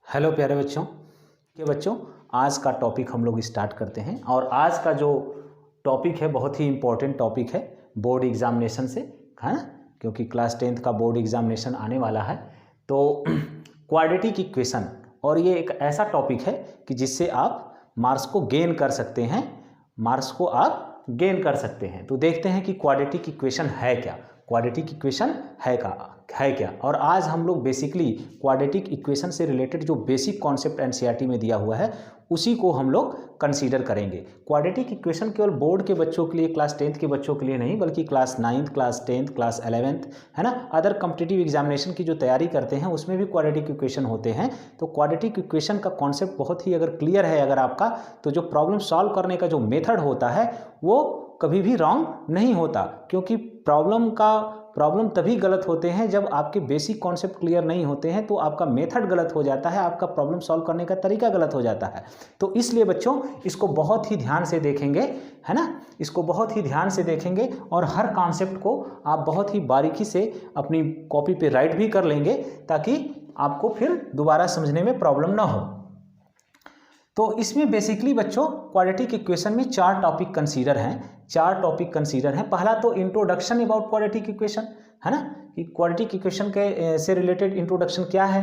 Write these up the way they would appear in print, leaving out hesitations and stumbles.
Hello प्यारे बच्चों आज का टॉपिक हम लोग स्टार्ट करते हैं। और आज का जो टॉपिक है बहुत ही इम्पोर्टेंट टॉपिक है बोर्ड एग्जामिनेशन से, है ना, क्योंकि क्लास 10th का बोर्ड एग्जामिनेशन आने वाला है। तो क्वाड्रेटिक इक्वेशन, और ये एक ऐसा टॉपिक है कि जिससे आप मार्क्स को गेन कर सकते हैं, तो देखते हैं कि क्वाड्रेटिक इक्वेशन है क्या, और आज हम लोग बेसिकली क्वाड्रेटिक इक्वेशन से रिलेटेड जो बेसिक कॉन्सेप्ट एनसीईआरटी में दिया हुआ है उसी को हम लोग कंसीडर करेंगे। क्वाड्रेटिक इक्वेशन केवल बोर्ड के बच्चों के लिए, क्लास 10th के बच्चों के लिए नहीं, बल्कि class 9th, class 10th, class 11th, है ना, अदर कॉम्पिटिटिव एग्जामिनेशन की जो तैयारी करते हैं उसमें भी क्वाड्रेटिक इक्वेशन होते हैं। तो क्वाड्रेटिक इक्वेशन का कॉन्सेप्ट बहुत ही अगर क्लियर है अगर आपका, तो जो प्रॉब्लम सॉल्व करने का जो मेथड होता है वो कभी भी रॉन्ग नहीं होता, क्योंकि प्रॉब्लम तभी गलत होते हैं जब आपके बेसिक कॉन्सेप्ट क्लियर नहीं होते हैं, तो आपका मेथड गलत हो जाता है, आपका प्रॉब्लम सॉल्व करने का तरीका गलत हो जाता है। तो इसलिए बच्चों इसको बहुत ही ध्यान से देखेंगे, है ना, इसको बहुत ही ध्यान से देखेंगे और हर कॉन्सेप्ट को आप बहुत ही बारीकी से अपनी कॉपी पे राइट भी कर लेंगे ताकि आपको फिर दोबारा समझने में प्रॉब्लम ना हो। तो इसमें बेसिकली बच्चों क्वाड्रेटिक इक्वेशन में चार टॉपिक कंसीडर हैं। पहला तो इंट्रोडक्शन अबाउट क्वाड्रेटिक इक्वेशन, है ना, कि क्वाड्रेटिक इक्वेशन के से रिलेटेड इंट्रोडक्शन क्या है।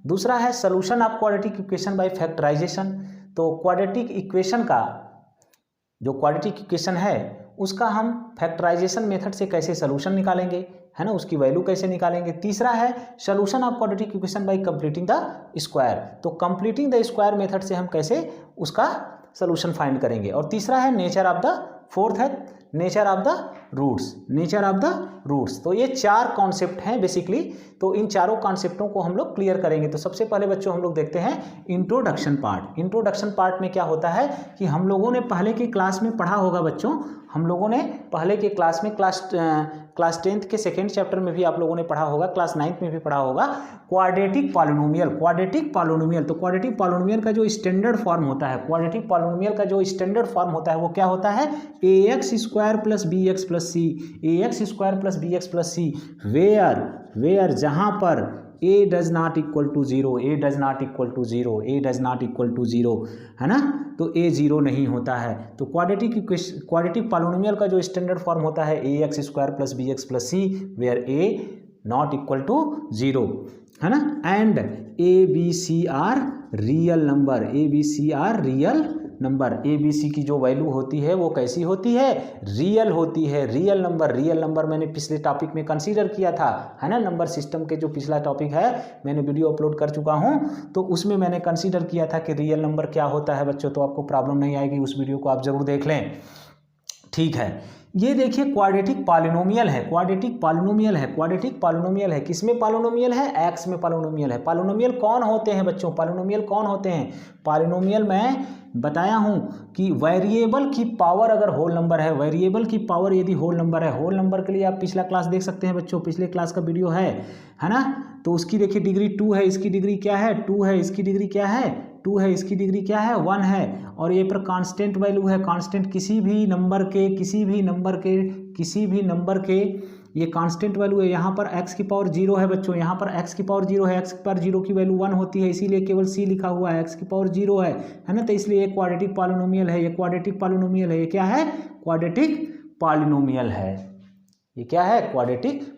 दूसरा है solution of quadratic equation by factorization. तो क्वाड्रेटिक इक्वेशन का जो क्वाड्रेटिक इक्वेशन है उसका हम फैक्टराइजेशन मेथड से कैसे सोल्यूशन निकालेंगे, है ना, उसकी वैल्यू कैसे निकालेंगे। तीसरा है solution of quadratic equation by completing the square. तो कंप्लीटिंग द स्क्वायर मेथड से हम कैसे उसका सोल्यूशन फाइंड करेंगे। और तीसरा है फोर्थ है नेचर ऑफ द रूट्स। तो ये चार कॉन्सेप्ट हैं बेसिकली। तो इन चारों कॉन्सेप्टों को हम लोग क्लियर करेंगे। तो सबसे पहले बच्चों हम लोग देखते हैं इंट्रोडक्शन पार्ट में क्या होता है कि हम लोगों ने पहले की क्लास में पढ़ा होगा बच्चों, हम लोगों ने पहले के क्लास में क्लास 10th के सेकेंड चैप्टर में भी आप लोगों ने पढ़ा होगा, क्लास 9th में भी पढ़ा होगा क्वाड्रेटिक पॉलिनोमियल। तो क्वाड्रेटिक पॉलिनोमियल का जो स्टैंडर्ड फॉर्म होता है, वो क्या होता है, ax square plus B X plus C, where जहां पर a does not equal to zero, है ना, तो a जीरो नहीं होता है। तो क्वाड्रेटिक पॉलिनोमियल का जो स्टैंडर्ड फॉर्म होता है ax square plus B X plus C where a not equal to zero, है ना, and ABC are real number. ABC की जो वैल्यू होती है वो कैसी होती है, रियल होती है। रियल नंबर मैंने पिछले टॉपिक में कंसीडर किया था, है ना, नंबर सिस्टम के जो पिछला टॉपिक है मैंने वीडियो अपलोड कर चुका हूं, तो उसमें मैंने कंसीडर किया था कि रियल नंबर क्या होता है बच्चों। तो आपको प्रॉब्लम नहीं आएगी, उस वीडियो को आप जरूर देख लें, ठीक है। ये देखिए क्वाड्रेटिक पॉलिनोमियल है। किसमें पॉलिनोमियल है, एक्स में पॉलिनोमियल है। पॉलिनोमियल कौन होते हैं बच्चों, पॉलिनोमियल मैं बताया हूं कि वेरिएबल की पावर अगर होल नंबर है, यदि होल नंबर के लिए आप पिछला क्लास देख सकते हैं बच्चों, पिछले क्लास का वीडियो है ना, तो उसकी देखिए डिग्री 2 है, इसकी डिग्री क्या है, 2 है, इसकी डिग्री क्या है, 2 है, इसकी डिग्री क्या है, 1 है। और ये पर कांस्टेंट वैल्यू है, कांस्टेंट किसी भी नंबर के ये कांस्टेंट वैल्यू है। यहाँ पर x की पावर 0 है बच्चों, यहाँ पर x की पावर 0 है, x की पावर 0 की वैल्यू 1 होती है, इसीलिए केवल c लिखा हुआ है, x की पावर 0 है ना। तो इसलिए ये क्वाड्रेटिक पॉलिनोमियल है, ये क्या है, क्वाड्रेटिक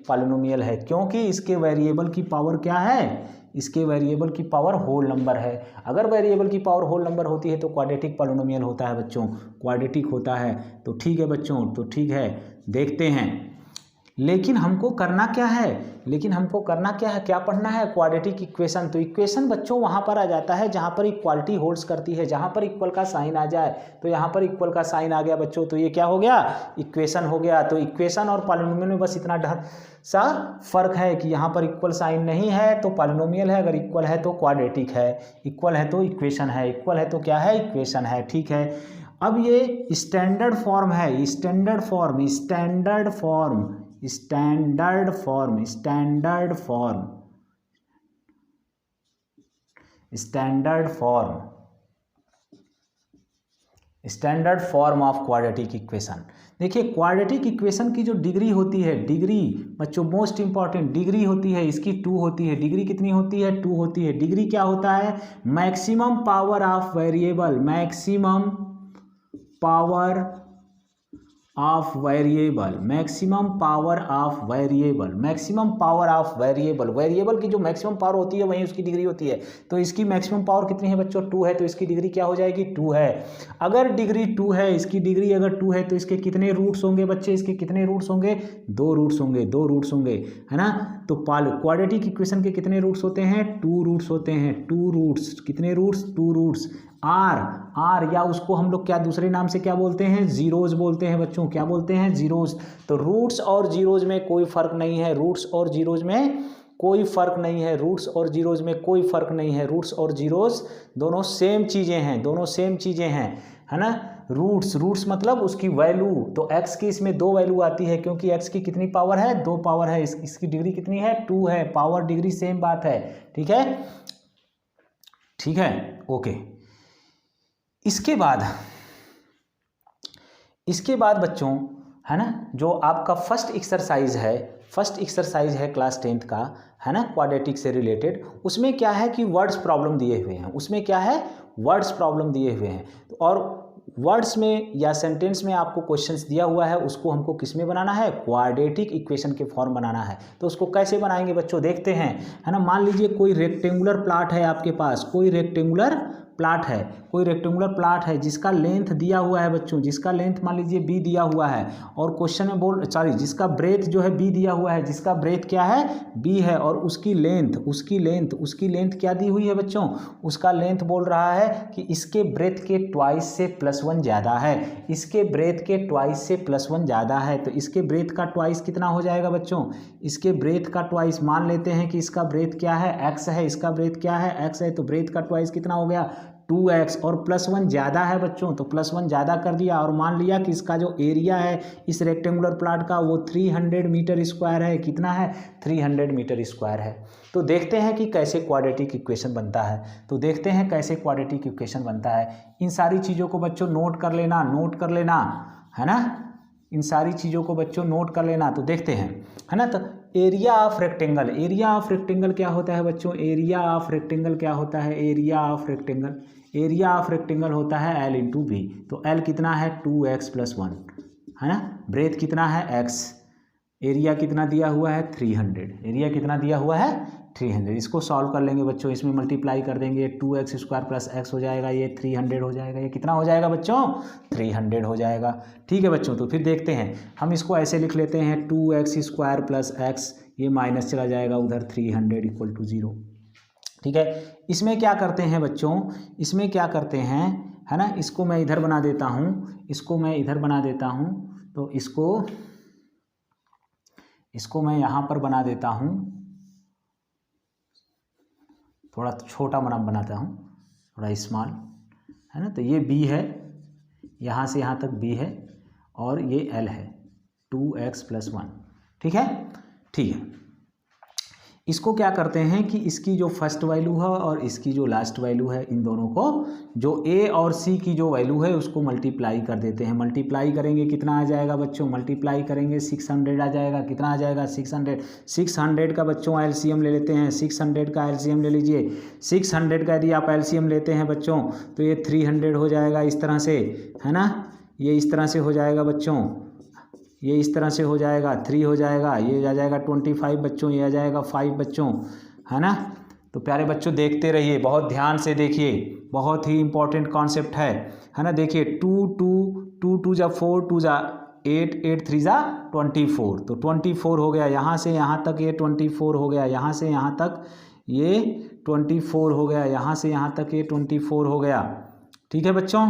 पॉलिनोमियल है, क्योंकि इसके वेरिएबल की पावर क्या है, इसके वेरिएबल की पावर होल नंबर है। अगर वेरिएबल की पावर होल नंबर होती है तो क्वाड्रेटिक पॉलिनोमियल होता है बच्चों, क्वाड्रेटिक होता है। तो ठीक है बच्चों, तो ठीक है, देखते हैं। लेकिन हमको करना क्या है, क्या पढ़ना है, क्वाड्रेटिक इक्वेशन। तो इक्वेशन बच्चों वहां पर आ जाता है जहां पर इक्वालिटी होल्ड्स करती है, जहां पर इक्वल का साइन आ जाए। तो यहाँ पर इक्वल का साइन आ गया बच्चों, तो ये क्या हो गया, इक्वेशन हो गया। तो इक्वेशन और पॉलिनोमियल में बस इतना सा फर्क है कि यहाँ पर इक्वल साइन नहीं है तो पॉलिनोमियल है, अगर इक्वल है तो क्वाड्रेटिक है, इक्वल है तो इक्वेशन है, इक्वल है तो क्या है, इक्वेशन है, ठीक है। अब ये स्टैंडर्ड फॉर्म है, standard standard form of quadratic equation. देखिए क्वाड्रेटिक इक्वेशन की जो डिग्री होती है, डिग्री बच्चों मोस्ट इंपॉर्टेंट, डिग्री होती है इसकी 2 होती है। डिग्री कितनी होती है? 2 होती है। डिग्री क्या होता है? Maximum power of variable, maximum power of variable, maximum power of variable, maximum power of variable, variable की जो मैक्सिमम पावर होती है वही उसकी डिग्री होती है। तो इसकी मैक्सिमम पावर कितनी है बच्चों? 2 है, तो इसकी डिग्री क्या हो जाएगी? 2 है। अगर डिग्री 2 है, इसकी डिग्री अगर 2 है तो इसके कितने रूट्स होंगे बच्चे? इसके कितने रूट्स होंगे? 2 रूट्स होंगे, 2 रूट्स होंगे, है ना। तो क्वाड्रेटिक इक्वेशन के कितने रूट्स होते हैं? 2 रूट्स होते हैं, 2 रूट्स। कितने रूट्स? 2 रूट्स। आर या उसको हम लोग क्या दूसरे नाम से क्या बोलते हैं? जीरोज बोलते हैं बच्चों। क्या बोलते हैं? जीरोज। तो रूट्स और जीरोज में कोई फर्क नहीं है, रूट्स और जीरोज में कोई फर्क नहीं है, रूट्स और जीरोज में कोई फर्क नहीं है। रूट्स और जीरोज दोनों सेम चीजें हैं, दोनों सेम चीजें हैं, है ना। रूट्स मतलब उसकी वैल्यू, तो x की इसमें 2 वैल्यू आती है, क्योंकि x की कितनी पावर है? 2 पावर है। इसकी डिग्री कितनी है? 2 है। पावर डिग्री सेम बात है, ठीक है, ठीक है, ओके। इसके बाद बच्चों, है ना, जो आपका फर्स्ट एक्सरसाइज है क्लास 10th का, है ना, क्वाड्रेटिक से रिलेटेड, उसमें क्या है कि वर्ड्स प्रॉब्लम दिए हुए हैं। उसमें क्या है? वर्ड्स प्रॉब्लम दिए हुए हैं। और वर्ड्स में या सेंटेंस में आपको क्वेश्चंस दिया हुआ है, उसको हमको किस में बनाना है? क्वाड्रेटिक इक्वेशन के फॉर्म बनाना है। तो उसको कैसे बनाएंगे बच्चों? देखते हैं, है ना। मान लीजिए कोई रेक्टेंगुलर प्लॉट है आपके पास, कोई रेक्टेंगुलर प्लॉट है जिसका लेंथ दिया हुआ है बच्चों, जिसका लेंथ मान लीजिए b दिया हुआ है, और क्वेश्चन में जिसका ब्रेथ जो है b दिया हुआ है, जिसका ब्रेथ क्या है? b है, और उसकी लेंथ क्या दी हुई है बच्चों? उसका लेंथ बोल रहा है कि इसके ब्रेथ के ट्वाइस से +1 ज़्यादा है, इसके ब्रेथ के ट्वाइस से +1 ज़्यादा है। तो इसके ब्रेथ का ट्वाइस कितना हो जाएगा बच्चों? इसके ब्रेथ का ट्वाइस, मान लेते हैं कि इसका ब्रेथ क्या है? x है, इसका ब्रेथ क्या है? x है, तो ब्रेथ का ट्वाइस कितना हो गया? 2x, और +1 ज़्यादा है बच्चों, तो +1 ज़्यादा कर दिया, और मान लिया कि इसका जो एरिया है इस रेक्टेंगुलर प्लॉट का वो 300 मीटर स्क्वायर है। कितना है? 300 मीटर स्क्वायर है। तो देखते हैं कि कैसे क्वाड्रेटिक इक्वेशन बनता है। इन सारी चीज़ों को बच्चों नोट कर लेना, है ना। इन सारी चीज़ों को बच्चों नोट कर लेना। तो देखते हैं, है ना। तो एरिया ऑफ रेक्टेंगल क्या होता है बच्चों? एरिया ऑफ रेक्टेंगल होता है L × B। तो L कितना है? 2x + 1, है ना। ब्रेथ कितना है? x। एरिया कितना दिया हुआ है? 300। इसको सॉल्व कर लेंगे बच्चों, इसमें मल्टीप्लाई कर देंगे, 2x² + x हो जाएगा, ये 300 हो जाएगा। ये कितना हो जाएगा बच्चों? 300 हो जाएगा। ठीक है बच्चों, तो फिर देखते हैं, हम इसको ऐसे लिख लेते हैं, 2x² + x, ये माइनस चला जाएगा उधर, 300 = 0। ठीक है, इसमें क्या करते हैं बच्चों? है ना, इसको मैं इधर बना देता हूँ, तो इसको मैं यहाँ पर बना देता हूँ, थोड़ा छोटा बनाता हूँ, थोड़ा स्मॉल, है ना। तो ये b है, यहाँ से यहाँ तक b है, और ये l है, 2x + 1। ठीक है। इसको क्या करते हैं कि इसकी जो फर्स्ट वैल्यू है और इसकी जो लास्ट वैल्यू है, इन दोनों को, जो a और c की जो वैल्यू है उसको मल्टीप्लाई कर देते हैं। मल्टीप्लाई करेंगे, कितना आ जाएगा बच्चों? मल्टीप्लाई करेंगे 600 आ जाएगा। कितना आ जाएगा? 600 का बच्चों एलसीएम ले लेते हैं, 600 का एलसीएम ले लीजिए। 600 का यदि आप एलसीएम लेते हैं बच्चों, तो ये 300 हो जाएगा इस तरह से, है ना। ये इस तरह से हो जाएगा बच्चों, ये इस तरह से हो जाएगा, 3 हो जाएगा, ये आ जाएगा 25 बच्चों, ये आ जाएगा 5 बच्चों, है ना। तो प्यारे बच्चों देखते रहिए, बहुत ध्यान से देखिए, बहुत ही इंपॉर्टेंट कॉन्सेप्ट है ना। देखिए 2 जा 4, 2 जा 8, 8 3 जा 24, तो 24 हो गया। यहाँ से यहाँ तक ये 24 हो गया, यहाँ से यहाँ तक ये 24 हो गया, यहाँ से यहाँ तक ये 24 हो गया। ठीक है बच्चों,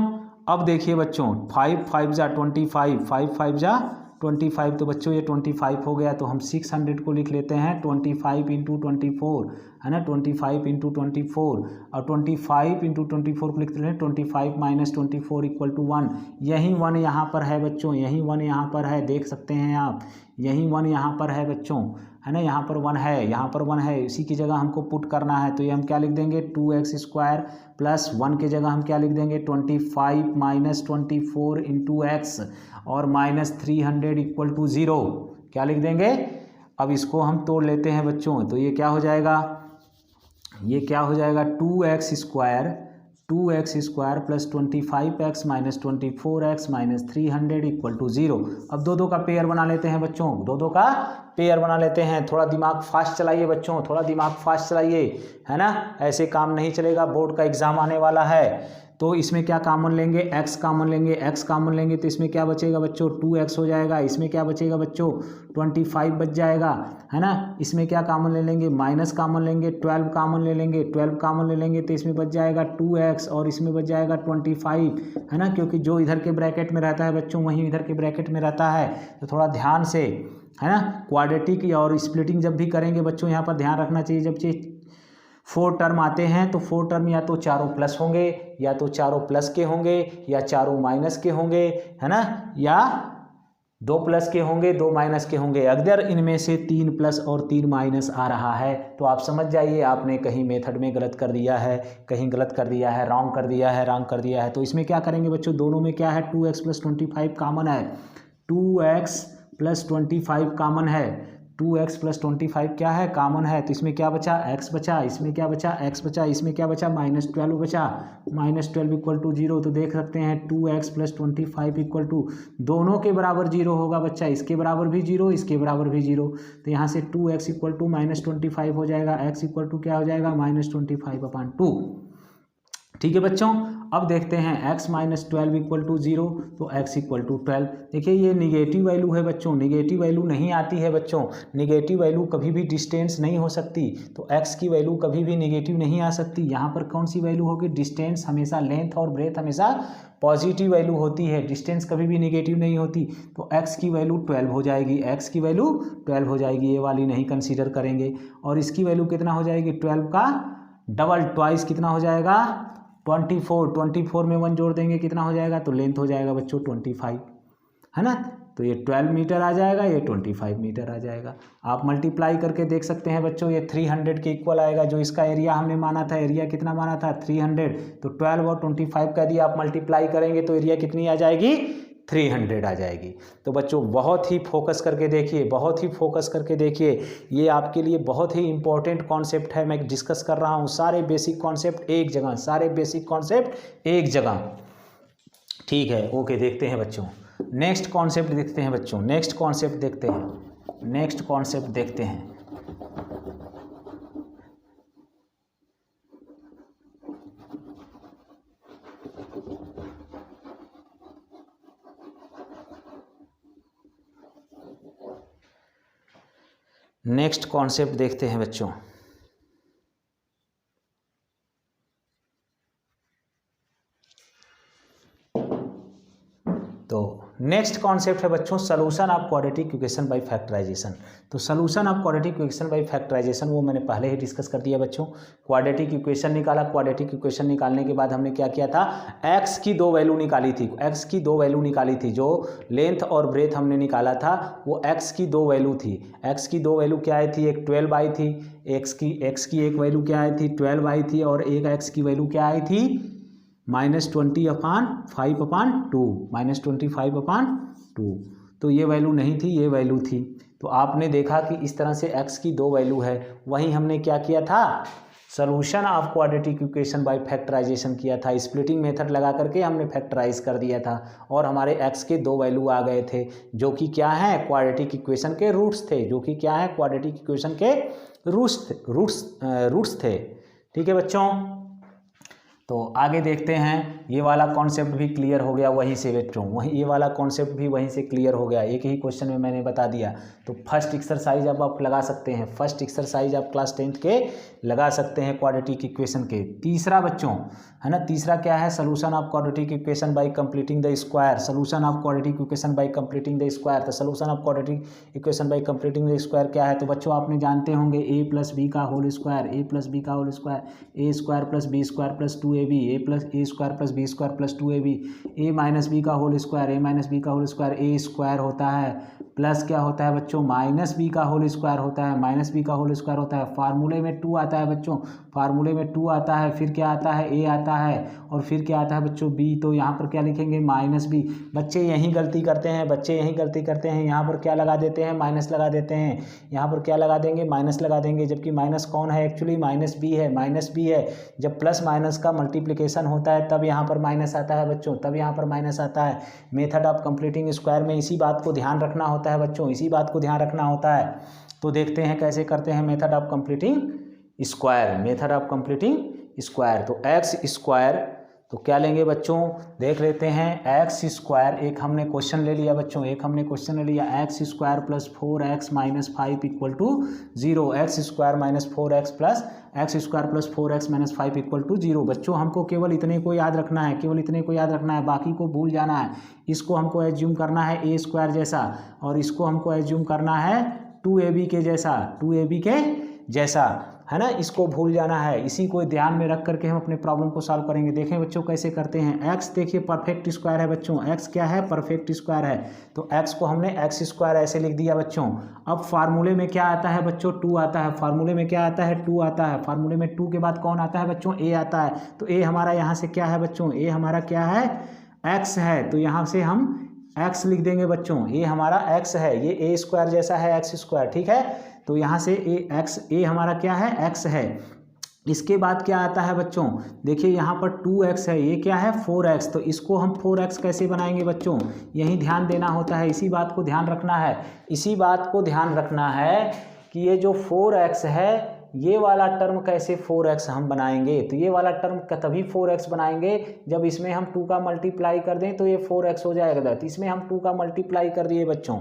अब देखिए बच्चों, 5 5 जा 25, 5 5 जा 25, तो बच्चों ये 25 हो गया। तो हम 600 को लिख लेते हैं 25 × 24, है ना, 25 × 24, और 25 × 24 को लिखते हैं 25 - 24 = 1। यही 1 यहाँ पर है बच्चों, यही 1 यहाँ पर है, देख सकते हैं आप, यही 1 यहाँ पर है बच्चों, है ना, यहाँ पर 1 है, यहाँ पर 1 है, इसी की जगह हमको पुट करना है। तो ये हम क्या लिख देंगे 2x² प्लस 1 की जगह हम क्या लिख देंगे 25 माइनस 24 इंटू एक्स और माइनस 300 इक्वल टू 0 क्या लिख देंगे। अब इसको हम तोड़ लेते हैं बच्चों, तो ये क्या हो जाएगा, ये क्या हो जाएगा 2x² plus 25x minus 24x minus 300 equal to 0। अब दो का पेयर बना लेते हैं बच्चों, दो का पेयर बना लेते हैं। थोड़ा दिमाग फास्ट चलाइए बच्चों, थोड़ा दिमाग फास्ट चलाइए, है ना, ऐसे काम नहीं चलेगा, बोर्ड का एग्जाम आने वाला है। तो इसमें क्या कॉमन लेंगे, x कॉमन लेंगे, x कॉमन लेंगे तो इसमें क्या बचेगा बच्चों 2x हो जाएगा। इसमें क्या बचेगा बच्चों 25 बच जाएगा, है ना। इसमें क्या कॉमन ले लेंगे, माइनस कॉमन लेंगे, 12 कॉमन ले लेंगे, 12 कॉमन ले लेंगे तो इसमें बच जाएगा 2x और इसमें बच जाएगा 25, है ना, क्योंकि जो इधर के ब्रैकेट में रहता है बच्चों वहीं इधर के ब्रैकेट में रहता है। तो थोड़ा ध्यान से, है ना, क्वाड्रेटिक और स्प्लिटिंग जब भी करेंगे बच्चों यहाँ पर ध्यान रखना चाहिए, जब 4 टर्म आते हैं तो 4 टर्म या तो चारों प्लस होंगे, या तो चारों प्लस के होंगे, या चारों माइनस के होंगे, है ना, या 2 प्लस के होंगे 2 माइनस के होंगे। अगर इनमें से 3 प्लस और 3 माइनस आ रहा है तो आप समझ जाइए आपने कहीं मेथड में गलत कर दिया है, कहीं गलत कर दिया है, रॉन्ग कर दिया है, रॉन्ग कर दिया है। तो इसमें क्या करेंगे बच्चों, दोनों में क्या है 2x प्लस 25 कॉमन है, 2x प्लस 25 कॉमन है, 2x प्लस 25 क्या है कॉमन है। तो इसमें क्या बचा x बचा, इसमें क्या बचा x बचा, इसमें क्या बचा माइनस 12 बचा, माइनस 12 इक्वल टू 0। तो देख सकते हैं 2x प्लस 25 इक्वल टू दोनों के बराबर 0 होगा बच्चा, इसके बराबर भी 0, इसके बराबर भी 0। तो यहाँ से 2x इक्वल टू माइनस 25 हो जाएगा, x इक्वल टू क्या हो जाएगा माइनस 25/2। ठीक है बच्चों, अब देखते हैं x माइनस 12 इक्वल टू 0, तो x इक्वल टू 12। देखिए ये निगेटिव वैल्यू है बच्चों, निगेटिव वैल्यू नहीं आती है बच्चों, निगेटिव वैल्यू कभी भी डिस्टेंस नहीं हो सकती, तो x की वैल्यू कभी भी निगेटिव नहीं आ सकती। यहाँ पर कौन सी वैल्यू होगी, डिस्टेंस हमेशा, लेंथ और ब्रेथ हमेशा पॉजिटिव वैल्यू होती है, डिस्टेंस कभी भी निगेटिव नहीं होती। तो x की वैल्यू 12 हो जाएगी, x की वैल्यू 12 हो जाएगी, ये वाली नहीं कंसीडर करेंगे। और इसकी वैल्यू कितना हो जाएगी 12 का डबल ट्वाइस कितना हो जाएगा 24 में 1 जोड़ देंगे कितना हो जाएगा, तो लेंथ हो जाएगा बच्चों 25, है ना। तो ये 12 मीटर आ जाएगा, ये 25 मीटर आ जाएगा। आप मल्टीप्लाई करके देख सकते हैं बच्चों, ये 300 के इक्वल आएगा, जो इसका एरिया हमने माना था, एरिया कितना माना था 300, तो 12 और 25 का यदि आप मल्टीप्लाई करेंगे तो एरिया कितनी आ जाएगी 300 आ जाएगी। तो बच्चों बहुत ही फोकस करके देखिए, बहुत ही फोकस करके देखिए, ये आपके लिए बहुत ही इंपॉर्टेंट कॉन्सेप्ट है, मैं डिस्कस कर रहा हूँ सारे बेसिक कॉन्सेप्ट एक जगह, सारे बेसिक कॉन्सेप्ट एक जगह। ठीक है, ओके, देखते हैं बच्चों नेक्स्ट कॉन्सेप्ट देखते हैं बच्चों, नेक्स्ट कॉन्सेप्ट देखते हैं, नेक्स्ट कॉन्सेप्ट देखते हैं। नेक्स्ट कॉन्सेप्ट देखते हैं बच्चों। तो नेक्स्ट कॉन्सेप्ट है बच्चों solution of quadratic equation by factorization. तो solution of quadratic equation by factorization वो मैंने पहले ही डिस्कस कर दिया बच्चों। क्वाड्रेटिक इक्वेशन निकाला, क्वाड्रेटिक इक्वेशन निकालने के बाद हमने क्या किया था, x की 2 वैल्यू निकाली थी, x की 2 वैल्यू निकाली थी, जो लेंथ और ब्रेथ हमने निकाला था वो x की 2 वैल्यू थी। x की 2 वैल्यू क्या आई थी, एक 12 आई थी, x की एक वैल्यू क्या आई थी 12 आई थी, और एक x की वैल्यू क्या आई थी -20/5/2, -25/2। तो ये वैल्यू नहीं थी, ये वैल्यू थी। तो आपने देखा कि इस तरह से x की 2 वैल्यू है, वहीं हमने क्या किया था, solution of quadratic equation by factorization किया था, स्प्लिटिंग मेथड लगा करके हमने फैक्टराइज कर दिया था, और हमारे x के 2 वैल्यू आ गए थे, जो कि क्या है क्वाड्रेटिक इक्वेशन के रूट्स थे, जो कि क्या है क्वाड्रेटिक इक्वेशन के रूट्स थे। ठीक है बच्चों, तो आगे देखते हैं। ये वाला कॉन्सेप्ट भी क्लियर हो गया वहीं से बच्चों, वहीं ये वाला कॉन्सेप्ट भी वहीं से क्लियर हो गया, एक ही क्वेश्चन में मैंने बता दिया। तो फर्स्ट एक्सरसाइज अब आप लगा सकते हैं, फर्स्ट एक्सरसाइज आप क्लास 10th के लगा सकते हैं क्वाड्रेटिक इक्वेशन के। तीसरा बच्चों, है ना, तीसरा क्या है, solution of quadratic equation by completing the square, solution of quadratic equation by completing the square. तो solution of quadratic equation by completing the square क्या है, तो बच्चों आपने जानते होंगे a + b का होल स्क्वायर, a + b का whole square, a² + b² + 2ab, a² + b² + 2ab, a - b का होल स्क्वायर, a - b का होल स्क्वायर a स्क्वायर होता है प्लस क्या होता है बच्चों, माइनस बी का होल स्क्वायर होता है, माइनस बी का होल स्क्वायर होता है। फार्मूले में 2 आता है बच्चों, फार्मूले में 2 आता है, फिर क्या आता है, ए आता है, और फिर क्या आता है बच्चों, बी। तो यहाँ पर क्या लिखेंगे, माइनस बी। बच्चे यही गलती करते हैं, बच्चे यही गलती करते हैं, यहाँ पर क्या लगा देते हैं, माइनस लगा देते हैं। यहाँ पर क्या लगा देंगे, माइनस लगा देंगे, जबकि माइनस कौन है, एक्चुअली माइनस बी है, माइनस बी है। जब प्लस माइनस का मल्टीप्लिकेशन होता है तब यहाँ पर माइनस आता है बच्चों, तब यहाँ पर माइनस आता है। मेथड ऑफ कंप्लीटिंग स्क्वायर में इसी बात को ध्यान रखना होता है बच्चों, इसी बात को ध्यान रखना होता है। तो देखते हैं कैसे करते हैं method of completing square, method of completing square. तो एक्स स्क्वायर, तो क्या लेंगे बच्चों, देख लेते हैं। एक्स स्क्वायर, एक हमने क्वेश्चन ले लिया बच्चों, एक हमने क्वेश्चन ले लिया, x square plus 4x minus 5 equal to 0। X square minus 4x plus x square plus 4x minus 5 equal to 0। बच्चों हमको केवल इतने को याद रखना है, केवल इतने को याद रखना है, बाकी को भूल जाना है। इसको हमको एज्यूम करना है ए स्क्वायर जैसा, और इसको हमको एज्यूम करना है 2ab के जैसा, 2ab के जैसा, है ना। इसको भूल जाना है, इसी को ध्यान में रख करके हम अपने प्रॉब्लम को सॉल्व करेंगे। देखें बच्चों कैसे करते हैं। एक्स देखिए परफेक्ट स्क्वायर है बच्चों, एक्स क्या है, परफेक्ट स्क्वायर है। तो एक्स को हमने एक्स स्क्वायर ऐसे लिख दिया बच्चों। अब फार्मूले में क्या आता है बच्चों, 2 आता है। फार्मूले में क्या आता है, 2 आता है। फार्मूले में 2 के बाद कौन आता है बच्चों, ए आता है। तो ए हमारा यहाँ से क्या है बच्चों, ए हमारा क्या है, एक्स है। तो यहाँ से हम एक्स लिख देंगे बच्चों, ए हमारा एक्स है, ये ए स्क्वायर जैसा है एक्स स्क्वायर, ठीक है। तो यहाँ से ए एक्स, ए हमारा क्या है, एक्स है। इसके बाद क्या आता है बच्चों, देखिए यहाँ पर 2x है, ये क्या है 4x। तो इसको हम 4x कैसे बनाएंगे बच्चों, यही ध्यान देना होता है, इसी बात को ध्यान रखना है, इसी बात को ध्यान रखना है कि ये जो 4x है, ये वाला टर्म कैसे 4x हम बनाएंगे। तो ये वाला टर्म तभी 4x बनाएंगे जब इसमें हम 2 का मल्टीप्लाई कर दें तो ये 4x हो जाएगा। तो इसमें हम 2 का मल्टीप्लाई कर दिए बच्चों,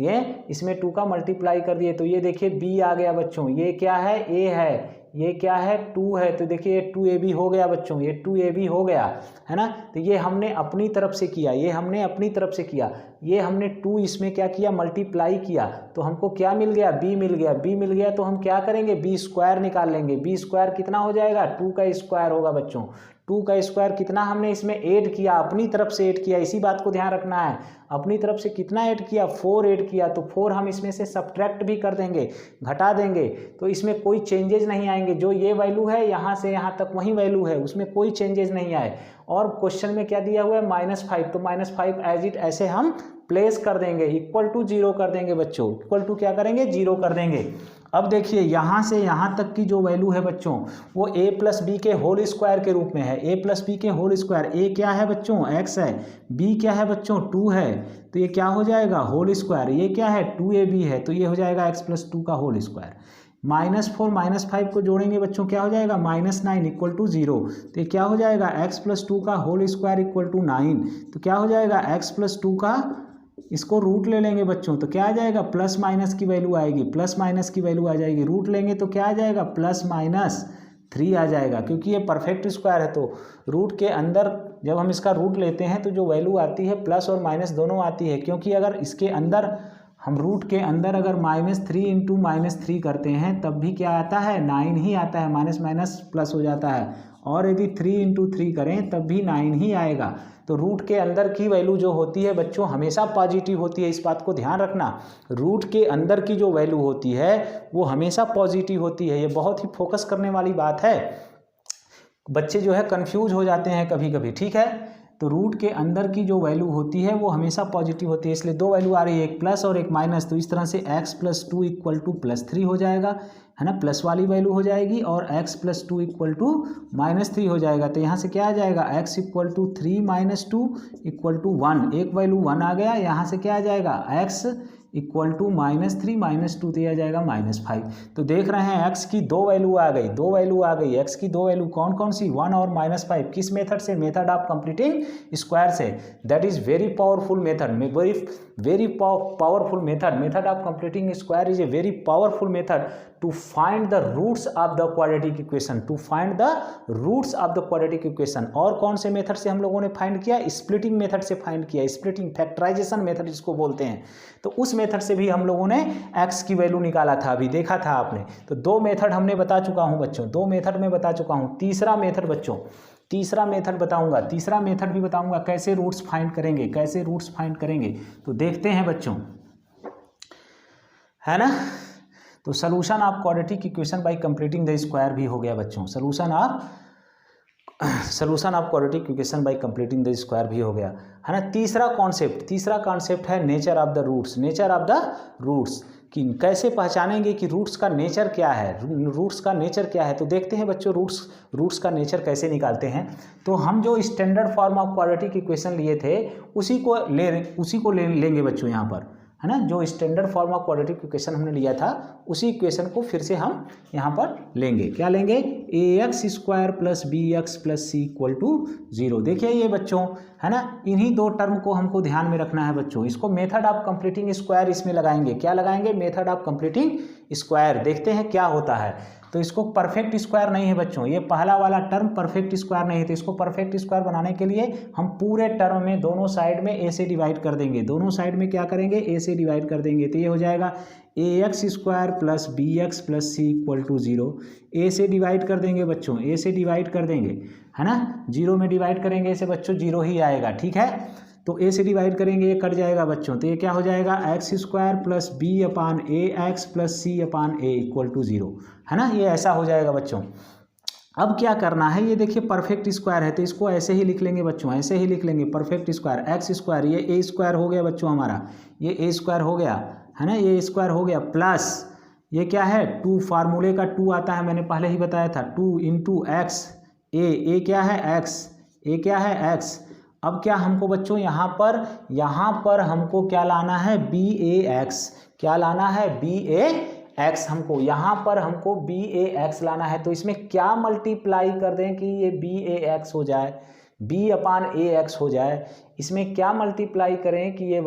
ये इसमें 2 का मल्टीप्लाई कर दिए, तो ये देखिए b आ गया बच्चों। ये क्या है, a है, ये क्या है 2 है। तो देखिए ये 2ab हो गया बच्चों, ये 2ab हो गया, है ना। तो ये हमने अपनी तरफ से किया, ये हमने अपनी तरफ से किया, ये हमने 2 इसमें क्या किया, मल्टीप्लाई किया। तो हमको क्या मिल गया, b मिल गया। b मिल गया तो हम क्या करेंगे, b स्क्वायर निकाल लेंगे। b स्क्वायर कितना हो जाएगा, 2 का स्क्वायर होगा बच्चों। 2 का स्क्वायर कितना हमने इसमें ऐड किया, अपनी तरफ से ऐड किया, इसी बात को ध्यान रखना है। अपनी तरफ से कितना ऐड किया, 4 ऐड किया। तो 4 हम इसमें से सब्ट्रैक्ट भी कर देंगे, घटा देंगे, तो इसमें कोई चेंजेस नहीं आएंगे। जो ये वैल्यू है यहाँ से यहाँ तक वही वैल्यू है, उसमें कोई चेंजेस नहीं आए। और क्वेश्चन में क्या दिया हुआ है, -5, तो -5 एज इट ऐसे हम प्लेस कर देंगे, इक्वल टू 0 कर देंगे बच्चों, इक्वल टू क्या करेंगे, 0 कर देंगे। अब देखिए यहाँ से यहाँ तक की जो वैल्यू है बच्चों, वो a प्लस बी के होल स्क्वायर के रूप में है। a प्लस बी के होल स्क्वायर, a क्या है बच्चों, x है, b क्या है बच्चों, 2 है। तो ये क्या हो जाएगा, होल स्क्वायर, ये क्या है 2ab है, तो ये हो जाएगा x प्लस 2 का होल स्क्वायर। -4 -5 को जोड़ेंगे बच्चों, क्या हो जाएगा, -9 इक्वल टू 0। तो ये क्या हो जाएगा, x प्लस 2 का होल स्क्वायर इक्वल टू 9। तो क्या हो जाएगा, x प्लस 2 का, इसको रूट ले लेंगे बच्चों, तो क्या आ जाएगा, प्लस माइनस की वैल्यू आएगी, प्लस माइनस की वैल्यू आ जाएगी। रूट लेंगे तो क्या आ जाएगा, +-3 आ जाएगा, क्योंकि ये परफेक्ट स्क्वायर है। तो रूट के अंदर जब हम इसका रूट लेते हैं तो जो वैल्यू आती है प्लस और माइनस दोनों आती है, क्योंकि अगर इसके अंदर हम रूट के अंदर अगर -3 इंटू -3 करते हैं तब भी क्या आता है, 9 ही आता है, माइनस माइनस प्लस हो जाता है। और यदि 3 इंटू 3 करें तब भी 9 ही आएगा। तो रूट के अंदर की वैल्यू जो होती है बच्चों हमेशा पॉजिटिव होती है, इस बात को ध्यान रखना। रूट के अंदर की जो वैल्यू होती है वो हमेशा पॉजिटिव होती है, ये बहुत ही फोकस करने वाली बात है। बच्चे जो है कंफ्यूज हो जाते हैं कभी कभी, ठीक है। तो रूट के अंदर की जो वैल्यू होती है वो हमेशा पॉजिटिव होती है, इसलिए 2 वैल्यू आ रही है, एक प्लस और एक माइनस। तो इस तरह से x प्लस 2 इक्वल टू +3 हो जाएगा, है ना, प्लस वाली वैल्यू हो जाएगी, और x प्लस 2 इक्वल टू -3 हो जाएगा। तो यहाँ से क्या आ जाएगा, x equal to 3 - 2 equal to 1, एक वैल्यू 1 आ गया। यहाँ से क्या आ जाएगा, x इक्वल टू -3 - 2, तो आ जाएगा -5। तो देख रहे हैं x की 2 वैल्यू आ गई, 2 वैल्यू आ गई, x की 2 वैल्यू कौन कौन सी, 1 और -5। किस मेथड से, मेथड ऑफ कंप्लीटिंग स्क्वायर से। That is very powerful method, very powerful method. Method of completing square is a very powerful method to find the roots of the quadratic equation, to find the roots of the quadratic equation. और कौन से method से हम लोगों ने find किया, splitting method से find किया, स्प्लिटिंग फैक्टराइजेशन मेथड जिसको बोलते हैं। तो उस मेथड से भी हम लोगों ने x की वैल्यू निकाला था, अभी देखा था आपने। तो 2 मेथड हमने बता चुका हूं बच्चों, 2 मेथड में बता चुका हूं। तीसरा मेथड बच्चों, तीसरा मेथड बताऊंगा, तीसरा मेथड भी बताऊंगा कैसे रूट्स फाइंड करेंगे, कैसे रूट्स फाइंड करेंगे। तो देखते हैं बच्चों, है ना। तो solution of quadratic equation by completing the square भी हो गया बच्चों, solution of quadratic equation by completing the square भी हो गया, है ना। तीसरा कॉन्सेप्ट है नेचर ऑफ द रूट्स, कि कैसे पहचानेंगे कि रूट्स का नेचर क्या है, तो देखते हैं बच्चों रूट्स का नेचर कैसे निकालते हैं। तो हम जो standard form of quadratic equation लिए थे उसी को लेंगे बच्चों यहाँ पर, है ना। जो standard form of quadratic equation हमने लिया था उसी इक्वेशन को फिर से हम यहाँ पर लेंगे। क्या लेंगे, ax square plus B X plus C equal to 0। देखिए ये बच्चों, है ना, इन्हीं दो टर्म को हमको ध्यान में रखना है बच्चों। इसको मेथड ऑफ कंप्लीटिंग स्क्वायर इसमें लगाएंगे। क्या लगाएंगे, मेथड ऑफ कंप्लीटिंग स्क्वायर। देखते हैं क्या होता है। तो इसको परफेक्ट स्क्वायर नहीं है बच्चों, ये पहला वाला टर्म परफेक्ट स्क्वायर नहीं है। तो इसको परफेक्ट स्क्वायर बनाने के लिए हम पूरे टर्म में दोनों साइड में ए से डिवाइड कर देंगे। दोनों साइड में क्या करेंगे, ए से डिवाइड कर देंगे। तो ये हो जाएगा ax square plus B X plus C equal to 0। A से डिवाइड कर देंगे बच्चों, ए से डिवाइड कर देंगे, है ना। 0 में डिवाइड करेंगे ऐसे बच्चों 0 ही आएगा, ठीक है। तो ए से डिवाइड करेंगे, ये कट जाएगा बच्चों। तो ये क्या हो जाएगा, x square plus B upon A x plus C upon A equal to 0, है ना। ये ऐसा हो जाएगा बच्चों। अब क्या करना है, ये देखिए परफेक्ट स्क्वायर है तो इसको ऐसे ही लिख लेंगे बच्चों, ऐसे ही लिख लेंगे परफेक्ट स्क्वायर। एक्स स्क्वायर, ये ए स्क्वायर हो गया बच्चों हमारा, ये ए स्क्वायर हो गया, है ना, ये स्क्वायर हो गया, प्लस ये क्या है 2, फार्मूले का 2 आता है, मैंने पहले ही बताया था, 2 इंटू एक्स, ए क्या है एक्स, ए क्या है एक्स। अब क्या हमको बच्चों यहाँ पर हमको क्या लाना है, बी ए एक्स। क्या लाना है, बी ए एक्स। हमको यहाँ पर हमको बी ए एक्स लाना है। तो इसमें क्या मल्टीप्लाई कर दें कि ये बी ए एक्स हो जाए, बी अपान ए एक्स हो जाए। इसमें क्या मल्टीप्लाई करें कि ये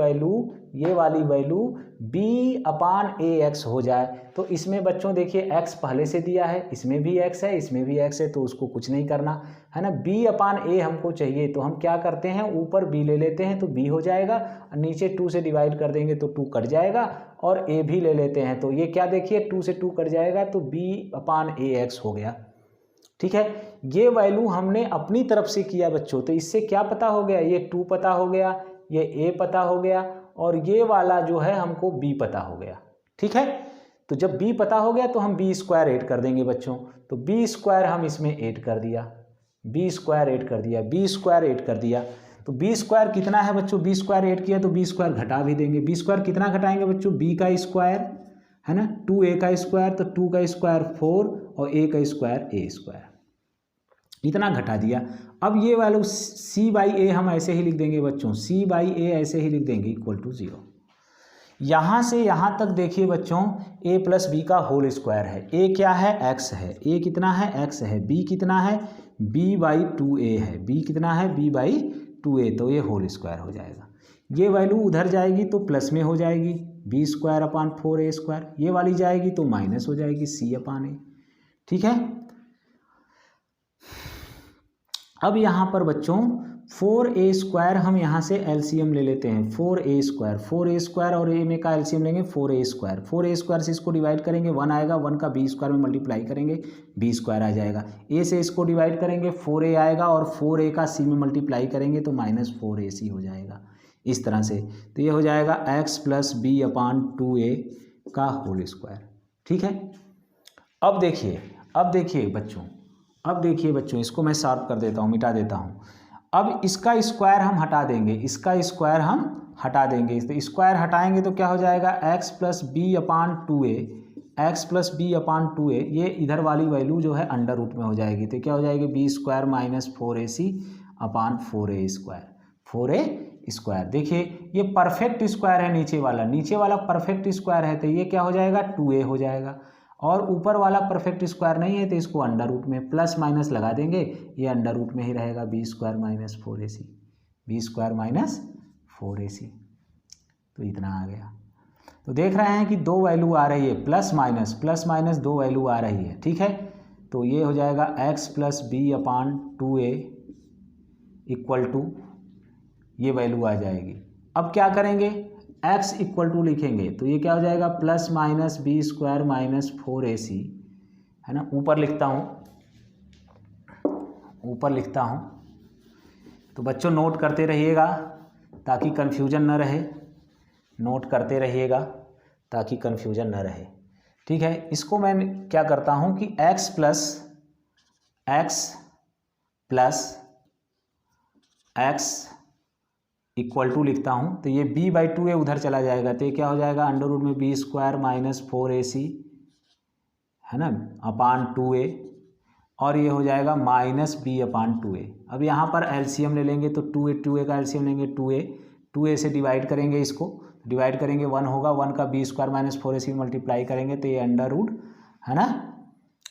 वाली value B upon A x हो जाए। तो इसमें बच्चों देखिए एक्स पहले से दिया है, इसमें भी एक्स है, इसमें भी एक्स है, तो उसको कुछ नहीं करना है ना। बी अपान ए हमको चाहिए तो हम क्या करते हैं, ऊपर बी ले लेते हैं तो बी हो जाएगा, नीचे 2 से डिवाइड कर देंगे तो 2 कट जाएगा, और ए भी ले लेते हैं तो ये क्या देखिए 2 से 2 कट जाएगा तो बी अपान ए एक्स हो गया, ठीक है। ये वैल्यू हमने अपनी तरफ से किया बच्चों। तो इससे क्या पता हो गया, ये 2 पता हो गया, ये ए पता हो गया, और ये वाला जो है हमको बी पता हो गया, ठीक है। तो जब बी पता हो गया तो हम बी स्क्वायर ऐड कर देंगे बच्चों। तो बी स्क्वायर हम इसमें ऐड कर दिया, बी स्क्वायर ऐड कर दिया, बी स्क्वायर ऐड कर दिया। तो बी स्क्वायर कितना है बच्चों, बी स्क्वायर ऐड किया तो बी स्क्वायर घटा भी देंगे। बी स्क्वायर कितना घटाएंगे बच्चों, बी का स्क्वायर, है ना, 2a का स्क्वायर, तो 2 का स्क्वायर 4 और a का स्क्वायर a स्क्वायर, इतना घटा दिया। अब ये वैल्यू c बाई ए हम ऐसे ही लिख देंगे बच्चों, c बाई ए ऐसे ही लिख देंगे इक्वल टू 0। यहाँ से यहाँ तक देखिए बच्चों a प्लस बी का होल स्क्वायर है। a क्या है, x है, a कितना है, x है, b कितना है, b बाई 2a है, b कितना है, b बाई 2a, तो ये होल स्क्वायर हो जाएगा। ये वैल्यू उधर जाएगी तो प्लस में हो जाएगी, B square upon 4a square, ये वाली जाएगी तो माइनस हो जाएगी c अपान ए, ठीक है। अब यहाँ पर बच्चों 4a स्क्वायर हम यहाँ से एलसीएम ले लेते हैं, 4a स्क्वायर और a में का एलसीएम लेंगे 4a स्क्वायर से इसको डिवाइड करेंगे 1 आएगा, 1 का b स्क्वायर में मल्टीप्लाई करेंगे b स्क्वायर आ जाएगा। a से इसको डिवाइड करेंगे 4a आएगा, और 4a का c में मल्टीप्लाई करेंगे तो माइनस 4ac हो जाएगा, इस तरह से। तो ये हो जाएगा x plus B upon 2a का होल स्क्वायर, ठीक है। अब देखिए बच्चों इसको मैं सॉल्व कर देता हूँ, मिटा देता हूँ। अब इसका स्क्वायर हम हटा देंगे, तो स्क्वायर हटाएंगे तो क्या हो जाएगा, x plus B upon 2a, ये इधर वाली वैल्यू जो है अंडर रूट में हो जाएगी। तो क्या हो जाएगी, बी स्क्वायर माइनस 4ac अपान 4a स्क्वायर। देखिए ये परफेक्ट स्क्वायर है, नीचे वाला परफेक्ट स्क्वायर है, तो ये क्या हो जाएगा 2a हो जाएगा, और ऊपर वाला परफेक्ट स्क्वायर नहीं है तो इसको अंडर रूट में प्लस माइनस लगा देंगे, ये अंडर रूट में ही रहेगा, बी स्क्वायर माइनस 4ac, तो इतना आ गया। तो देख रहे हैं कि 2 वैल्यू आ रही है, प्लस माइनस 2 वैल्यू आ रही है, ठीक है। तो ये हो जाएगा x plus B upon 2a equal to, ये वैल्यू आ जाएगी। अब क्या करेंगे, x इक्वल टू लिखेंगे, तो ये क्या हो जाएगा, plus minus B square minus 4ac, है ना। ऊपर लिखता हूँ, तो बच्चों नोट करते रहिएगा ताकि कन्फ्यूजन न रहे, नोट करते रहिएगा ताकि कन्फ्यूजन न रहे। ठीक है, इसको मैं क्या करता हूँ कि x प्लस इक्वल टू लिखता हूँ, तो ये b/2a उधर चला जाएगा, तो ये क्या हो जाएगा अंडर रूट में b² माइनस 4ac है ना अपान 2a, और ये हो जाएगा माइनस b/2a। अब यहाँ पर एलसीएम ले लेंगे तो 2a का एलसीएम लेंगे 2a से डिवाइड करेंगे, इसको डिवाइड करेंगे 1 होगा, 1 का b² माइनस 4ac मल्टीप्लाई करेंगे तो ये अंडर रूट है ना,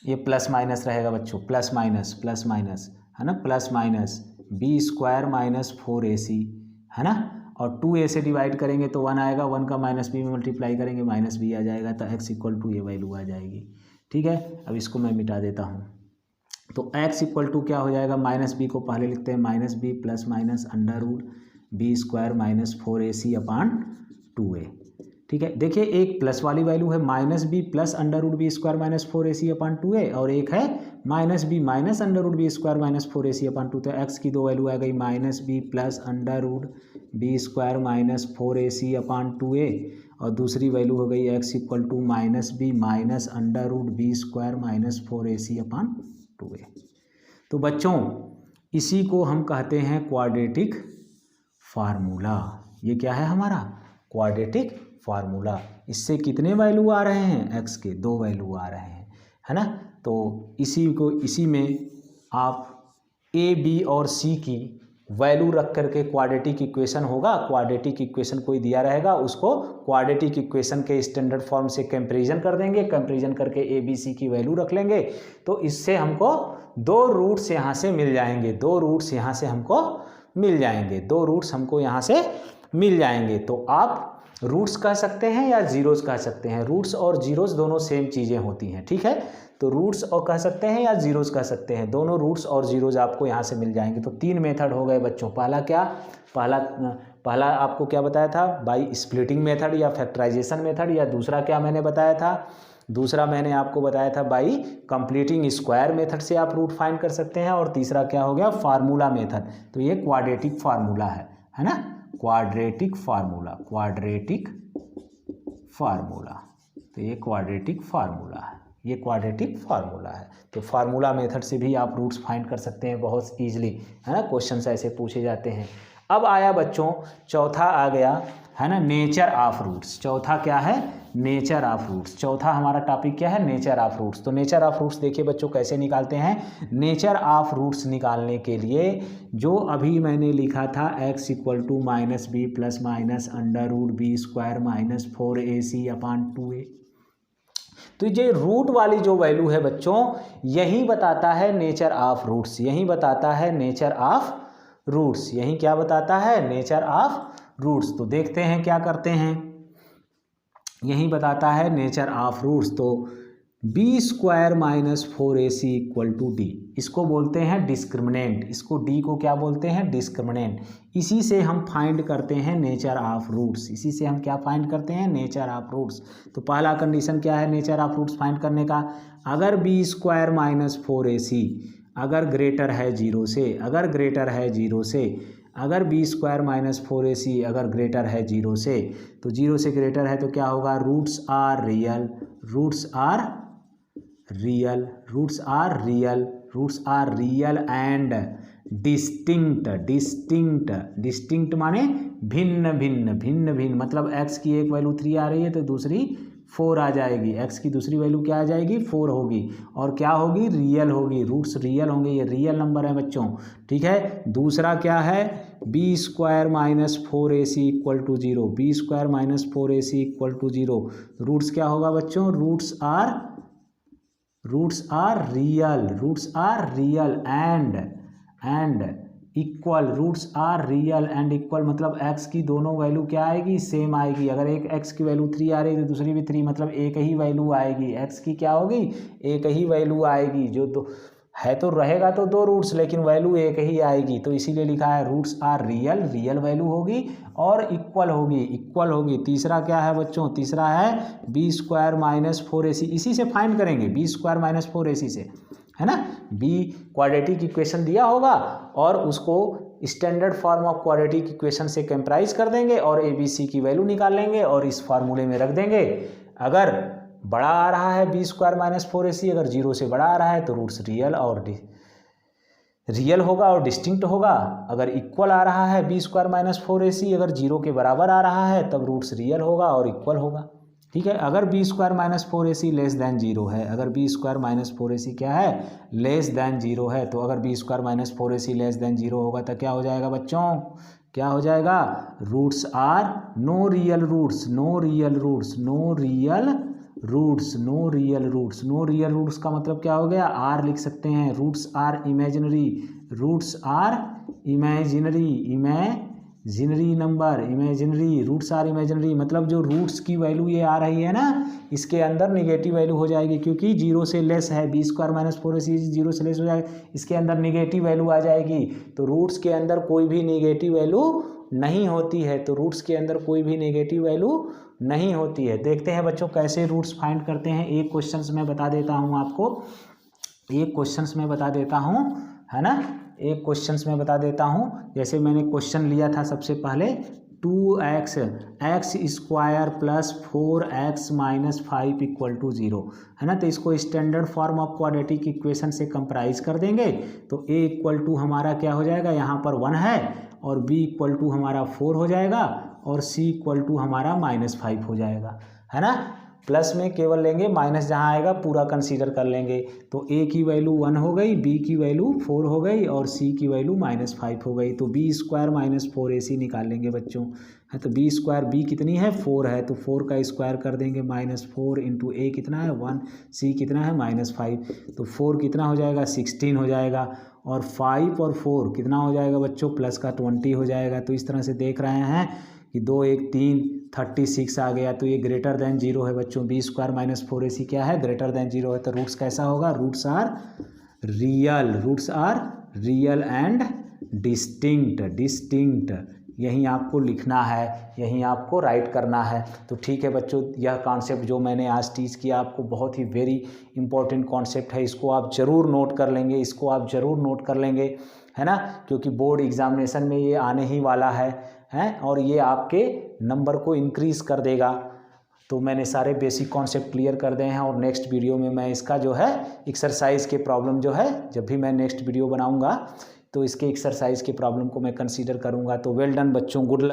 ये प्लस माइनस रहेगा बच्चों, प्लस माइनस है ना, plus minus b² minus 4ac है ना, और 2a से डिवाइड करेंगे तो 1 आएगा, 1 का माइनस b में मल्टीप्लाई करेंगे माइनस b आ जाएगा, तो x इक्वल टू ये वैल्यू आ जाएगी। ठीक है, अब इसको मैं मिटा देता हूँ, तो x इक्वल टू क्या हो जाएगा, माइनस b को पहले लिखते हैं minus b plus minus under root b² minus 4ac upon 2a। ठीक है, देखिए एक प्लस वाली वैल्यू है minus b plus under root b² minus 4ac upon 2a, और एक है minus b minus under root b² minus 4ac upon 2, तो x की दो वैल्यू आ गई minus b plus under root b² minus 4ac upon 2a, और दूसरी वैल्यू हो गई x equal to minus b minus under root b² minus 4ac upon 2a। तो बच्चों इसी को हम कहते हैं क्वाड्रेटिक फार्मूला। ये क्या है हमारा क्वाड्रेटिक फार्मूला। इससे कितने वैल्यू आ रहे हैं, x के 2 वैल्यू आ रहे हैं, है ना। तो इसी में आप a, b और c की वैल्यू रख करके क्वाड्रेटिक इक्वेशन होगा, क्वाड्रेटिक इक्वेशन कोई दिया रहेगा उसको क्वाड्रेटिक इक्वेशन के स्टैंडर्ड फॉर्म से कंपैरिजन कर देंगे, कंपैरिजन करके a, b, c की वैल्यू रख लेंगे, तो इससे हमको 2 रूट्स यहाँ से मिल जाएंगे, 2 रूट्स यहाँ से हमको मिल जाएंगे, 2 रूट्स हमको यहाँ से मिल जाएंगे। तो आप रूट्स कह सकते हैं या जीरोस कह सकते हैं, रूट्स और जीरोस दोनों सेम चीज़ें होती हैं। ठीक है, तो रूट्स और कह सकते हैं या जीरोस कह सकते हैं, दोनों रूट्स और जीरोस आपको यहाँ से मिल जाएंगे। तो 3 मेथड हो गए बच्चों। पहला क्या, पहला आपको क्या बताया था, बाई स्प्लिटिंग मेथड या फैक्टराइजेशन मेथड, या दूसरा क्या मैंने बताया था, दूसरा मैंने आपको बताया था बाई कंप्लीटिंग स्क्वायर मेथड से आप रूट फाइंड कर सकते हैं, और तीसरा क्या हो गया फार्मूला मेथड। तो ये क्वाड्रेटिक फार्मूला है ना, क्वाड्रेटिक फार्मूला, क्वाड्रेटिक फार्मूला, तो ये क्वाड्रेटिक फार्मूला है, ये क्वाड्रेटिक फार्मूला है। तो फार्मूला मेथड से भी आप रूट्स फाइंड कर सकते हैं बहुत ईजिली, है ना, क्वेश्चंस ऐसे पूछे जाते हैं। अब आया बच्चों चौथा आ गया, है ना, नेचर ऑफ रूट्स। चौथा क्या है, नेचर ऑफ रूट्स। चौथा हमारा टॉपिक क्या है, नेचर ऑफ रूट्स। तो नेचर ऑफ रूट्स देखिए बच्चों कैसे निकालते हैं। नेचर ऑफ रूट्स निकालने के लिए जो अभी मैंने लिखा था x equal to minus B plus minus under root b² minus 4ac upon 2a, तो ये रूट वाली जो वैल्यू है बच्चों यही बताता है नेचर ऑफ रूट्स, यही बताता है नेचर ऑफ रूट्स, यही क्या बताता है, नेचर ऑफ रूट्स। तो देखते हैं क्या करते हैं, यही बताता है नेचर ऑफ रूट्स। तो b² minus 4ac equal to d, इसको बोलते हैं डिस्क्रिमिनेंट, इसको d को क्या बोलते हैं, डिस्क्रिमिनेंट। इसी से हम फाइंड करते हैं नेचर ऑफ रूट्स, इसी से हम क्या फाइंड करते हैं, नेचर ऑफ रूट्स। तो पहला कंडीशन क्या है नेचर ऑफ रूट्स फाइंड करने का, अगर b² माइनस 4ac अगर ग्रेटर है 0 से, अगर ग्रेटर है 0 से, अगर b² माइनस 4ac अगर ग्रेटर है 0 से, तो 0 से ग्रेटर है तो क्या होगा, roots are real, roots are real, roots are real, roots are real and distinct, distinct, distinct माने भिन्न भिन्न, भिन्न भिन्न, मतलब x की एक वैल्यू 3 आ रही है तो दूसरी 4 आ जाएगी, x की दूसरी वैल्यू क्या आ जाएगी, 4 होगी, और क्या होगी, रियल होगी, रूट्स रियल होंगे, ये रियल नंबर है बच्चों। ठीक है, दूसरा क्या है, b² minus 4ac equal to 0, b² minus 4ac equal to 0, roots क्या होगा बच्चों, roots are real, roots are real and equal, roots are real and equal, मतलब x की दोनों वैल्यू क्या आएगी, सेम आएगी। अगर एक x की वैल्यू 3 आ रही है तो दूसरी भी 3, मतलब एक ही वैल्यू आएगी, x की क्या होगी, एक ही वैल्यू आएगी, जो तो है तो रहेगा तो 2 रूट्स लेकिन वैल्यू एक ही आएगी, तो इसीलिए लिखा है roots are real, real value होगी और इक्वल होगी, इक्वल होगी। तीसरा क्या है बच्चों, तीसरा है b² माइनस 4ac, इसी से फाइंड करेंगे b² माइनस 4ac से, है ना, b क्वाड्रेटिक इक्वेशन दिया होगा और उसको standard form of quadratic equation से कंप्राइज कर देंगे और ए बी सी की वैल्यू निकाल लेंगे और इस फार्मूले में रख देंगे। अगर बड़ा आ रहा है बी स्क्वायर माइनस 4ac, अगर 0 से बड़ा आ रहा है तो रूट्स रियल होगा और डिस्टिंक्ट होगा। अगर इक्वल आ रहा है बी स्क्वायर माइनस 4ac, अगर 0 के बराबर आ रहा है तब रूट्स रियल होगा और इक्वल होगा। ठीक है, अगर B square minus 4ac less than 0 है, अगर बी स्क्वायर माइनस 4ac क्या है, लेस दैन 0 है, तो अगर B square minus 4ac less than 0 होगा तो क्या हो जाएगा बच्चों, क्या हो जाएगा, roots are no real roots, no real roots, no real roots, no real roots. No real roots का मतलब क्या हो गया, आर लिख सकते हैं, roots are imaginary, roots are imaginary, imaginary number, imaginary, roots are imaginary, मतलब जो रूट्स की वैल्यू ये आ रही है ना, इसके अंदर निगेटिव वैल्यू हो जाएगी, क्योंकि 0 से लेस है, बी स्क्वायर माइनस 4ac 0 से लेस हो जाएगा, इसके अंदर निगेटिव वैल्यू आ जाएगी। तो रूट्स के अंदर कोई भी निगेटिव वैल्यू नहीं होती है, तो रूट्स के अंदर कोई भी नेगेटिव वैल्यू नहीं होती है। देखते हैं बच्चों कैसे रूट्स फाइंड करते हैं। एक क्वेश्चंस में बता देता हूं आपको, एक क्वेश्चंस में बता देता हूं, है ना, एक क्वेश्चंस में बता देता हूं। जैसे मैंने क्वेश्चन लिया था सबसे पहले 2x x square plus 4x minus 5 equal to 0, है ना, तो इसको standard form of quadratic equation से कंप्राइज कर देंगे। तो a इक्वल टू हमारा क्या हो जाएगा, यहाँ पर 1 है, और b इक्वल टू हमारा 4 हो जाएगा, और c इक्वल टू हमारा -5 हो जाएगा, है ना। प्लस में केवल लेंगे, माइनस जहाँ आएगा पूरा कंसीडर कर लेंगे। तो a की वैल्यू 1 हो गई, b की वैल्यू 4 हो गई, और c की वैल्यू -5 हो गई। तो b स्क्वायर माइनस 4ac निकाल लेंगे बच्चों, है, तो b स्क्वायर, b कितनी है 4 है, तो 4 का स्क्वायर कर देंगे, -4 इंटू a कितना है 1, c कितना है -5, तो 4 कितना हो जाएगा 16 हो जाएगा, और 5 और 4 कितना हो जाएगा बच्चों, प्लस का 20 हो जाएगा। तो इस तरह से देख रहे हैं कि 2 1 3 36 आ गया, तो ये ग्रेटर देन 0 है बच्चों। बी स्क्वायर माइनस 4ac क्या है, ग्रेटर देन 0 है। तो रूट्स कैसा होगा, roots are real, roots are real and distinct, यही आपको लिखना है, यही आपको राइट करना है। तो ठीक है बच्चों, यह कॉन्सेप्ट जो मैंने आज टीच किया आपको बहुत ही वेरी इंपॉर्टेंट कॉन्सेप्ट है, इसको आप ज़रूर नोट कर लेंगे, इसको आप ज़रूर नोट कर लेंगे, है ना, क्योंकि बोर्ड एग्जामिनेशन में ये आने ही वाला है, और ये आपके नंबर को इंक्रीज़ कर देगा। तो मैंने सारे बेसिक कॉन्सेप्ट क्लियर कर दिए हैं, और नेक्स्ट वीडियो में मैं इसका जो है एक्सरसाइज के प्रॉब्लम जो है, जब भी मैं नेक्स्ट वीडियो बनाऊंगा तो इसके एक्सरसाइज के प्रॉब्लम को मैं कंसीडर करूंगा। तो वेल डन बच्चों, गुड लक।